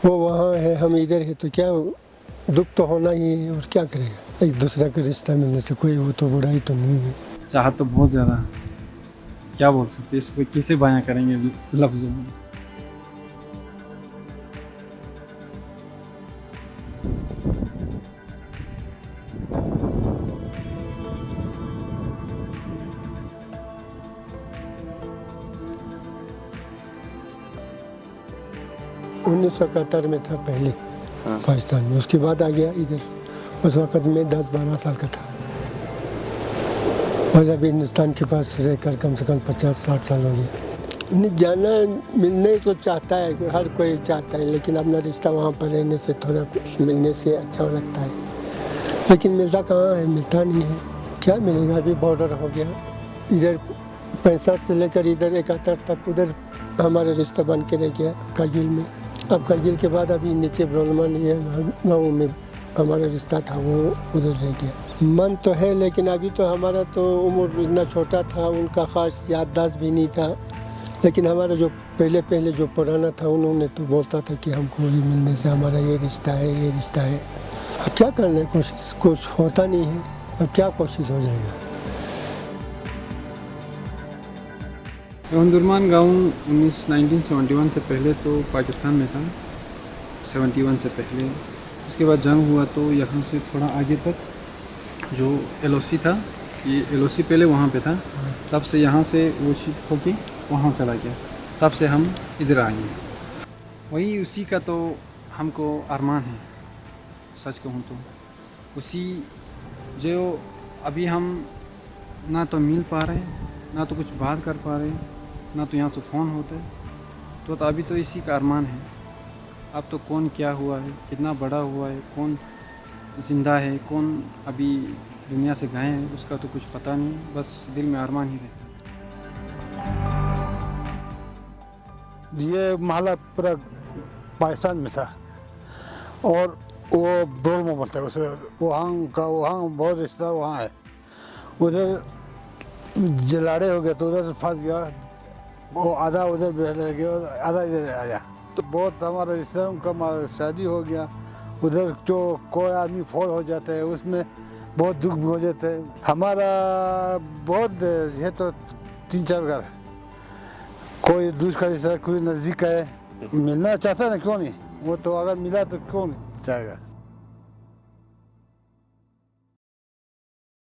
वो वहाँ है, हम इधर है, तो क्या दुख तो होना ही है, और क्या करेगा। एक दूसरे का रिश्ता मिलने से कोई वो तो बुराई तो नहीं है। चाहत तो बहुत ज़्यादा है, क्या बोल सकते हैं, इसको कैसे बयां करेंगे लफ्ज़ों में। उन्नीस सौ इकहत्तर में था पहले पाकिस्तान में, उसके बाद आ गया इधर। उस वक़्त में 10-12 साल का था, और अभी हिंदुस्तान के पास रहकर कम से कम 50-60 साल हो गया। नहीं, जाना मिलने को चाहता है, हर कोई चाहता है, लेकिन अपना रिश्ता वहाँ पर रहने से थोड़ा कुछ मिलने से अच्छा लगता है। लेकिन मिलता कहाँ है, मिलता नहीं है। क्या मिलेगा, अभी बॉर्डर हो गया इधर 65 से लेकर इधर 71 तक, उधर हमारा रिश्ता बन के रह गया करगिल में। अब करगिल के बाद अभी नीचे ब्रोलमन ये गाँव में हमारा रिश्ता था, वो उधर रह गया। मन तो है, लेकिन अभी तो हमारा तो उम्र इतना छोटा था, उनका ख़ास याददाश्त भी नहीं था। लेकिन हमारा जो पहले जो पुराना था, उन्होंने तो बोलता था कि हमको ये मिलने से हमारा ये रिश्ता है, ये रिश्ता है। अब क्या करना है, कोशिश कुछ होता नहीं है, अब क्या कोशिश हो जाएगा। ओमदुरमान गाँव 1971 से पहले तो पाकिस्तान में था, 71 से पहले। उसके बाद जंग हुआ तो यहाँ से थोड़ा आगे तक जो LOC था, ये LOC पहले वहाँ पे था, तब से यहाँ से वो शिफ्ट होके वहाँ चला गया, तब से हम इधर आए हैं। वही उसी का तो हमको अरमान है, सच कहूँ तो उसी जो अभी हम ना तो मिल पा रहे हैं, ना तो कुछ बात कर पा रहे हैं, ना तो यहाँ से फ़ोन होता है, तो अभी तो इसी का अरमान है। अब तो कौन क्या हुआ है, कितना बड़ा हुआ है, कौन ज़िंदा है, कौन अभी दुनिया से गए हैं, उसका तो कुछ पता नहीं, बस दिल में अरमान ही रहता है। ये महला पूरा पाकिस्तान में था, और वो ब्रोल में बोलता है उसे, वहाँ बहुत रिश्तेदार वहाँ है। उधर जलाड़े हो गया तो उधर फंस गया, वो आधा उधर रह गया, आधा इधर आया। तो बहुत हमारे रिश्तेदारों का शादी हो गया, उधर जो कोई आदमी फौत हो जाता है उसमें बहुत दुख भी हो जाता है। हमारा बहुत है तो 3-4 घर, कोई दूसरा रिश्तेदार कोई नज़दीक है, मिलना चाहता है ना, क्यों नहीं, वो तो अगर मिला तो क्यों नहीं चाहेगा।